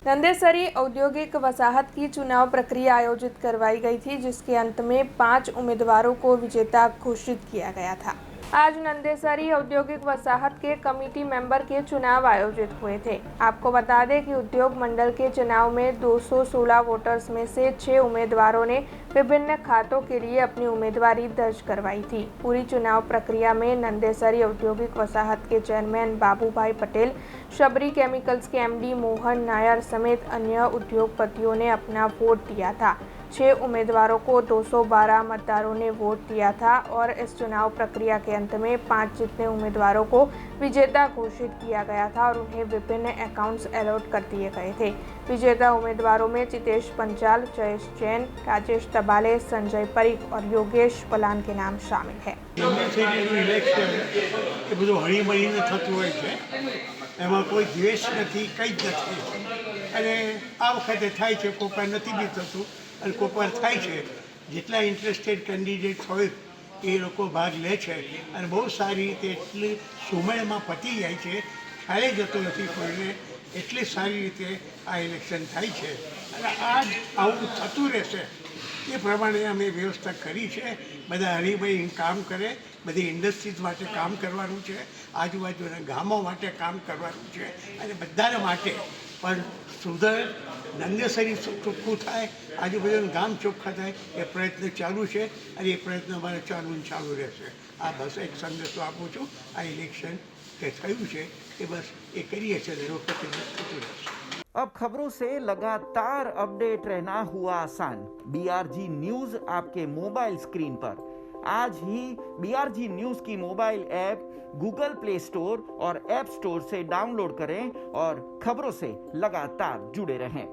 नंदेसरी औद्योगिक वसाहत की चुनाव प्रक्रिया आयोजित करवाई गई थी, जिसके अंत में 5 उम्मीदवारों को विजेता घोषित किया गया था। आज नंदेसरी औद्योगिक वसाहत के कमेटी मेंबर के चुनाव आयोजित हुए थे। आपको बता दें कि उद्योग मंडल के चुनाव में 216 वोटर्स में से 6 उम्मीदवारों ने विभिन्न खातों के लिए अपनी उम्मीदवारी दर्ज करवाई थी। पूरी चुनाव प्रक्रिया में नंदेसरी औद्योगिक वसाहत के चेयरमैन बाबूभाई पटेल, शबरी केमिकल्स के एमडी मोहन नायर समेत अन्य उद्योगपतियों ने अपना वोट दिया था। 6 उम्मीदवारों को 212 मतदारों ने वोट दिया था और इस चुनाव प्रक्रिया के अंत में 5 जितने उम्मीदवारों को विजेता घोषित किया गया था और उन्हें विभिन्न अकाउंट्स अलॉट कर दिए गए थे। विजेता उम्मीदवारों में चितेश पंचाल, जयेश जैन, राजेश तबाले, संजय परीख और योगेश पलान के नाम शामिल है। એમાં કોઈ દ્વેષ નથી, કંઈ જ નથી અને આ વખતે થાય છે, કોપર નથી બી થતું અને કોપર થાય છે. જેટલા ઇન્ટરેસ્ટેડ કેન્ડિડેટ હોય એ લોકો ભાગ લે છે અને બહુ સારી રીતે એટલી સુમેળમાં પતી જાય છે, ખ્યાલે જતો નથી કોઈને, એટલી સારી રીતે આ ઇલેક્શન થાય છે અને આ આવું થતું રહેશે એ પ્રમાણે અમે વ્યવસ્થા કરી છે. બધા હરીભાઈ કામ કરે, બધી ઇન્ડસ્ટ્રીઝ માટે કામ કરવાનું છે, આજુબાજુના ગામો માટે કામ કરવાનું છે અને બધાના માટે પણ સુધર નંદેસરી ચોખ્ખું થાય, આજુબાજુનું ગામ ચોખ્ખા થાય એ પ્રયત્ન ચાલુ છે અને એ પ્રયત્ન અમારે ચાલુ રહેશે. આ બસ એક સંદેશો આપું છું. આ ઇલેક્શન જે થયું છે એ બસ એ કરીએ છીએ અને વખતે થતું રહેશે. अब खबरों से लगातार अपडेट रहना हुआ आसान। BRG न्यूज आपके मोबाइल स्क्रीन पर। आज ही BRG न्यूज की mobile app Google play store और ऐप स्टोर से डाउनलोड करें और खबरों से लगातार जुड़े रहें।